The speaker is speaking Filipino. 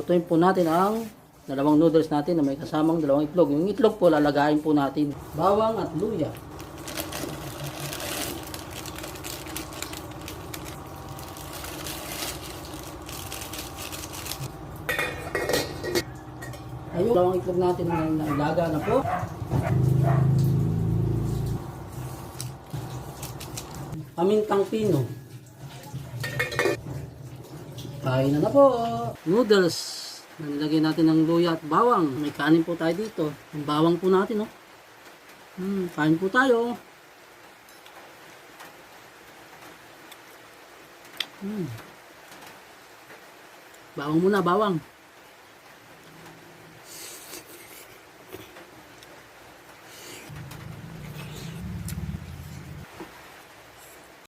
Lutuin po natin ang dalawang noodles natin na may kasamang dalawang itlog. Yung itlog po lalagayin po natin. Bawang at luya. Ayun, dalawang itlog natin na nailaga na po. Pamintang pino. Kain na po. Noodles. Nilagay natin ng luya at bawang. May kanin po tayo dito. Ang bawang po natin, oh. Kain po tayo. Bawang muna, bawang.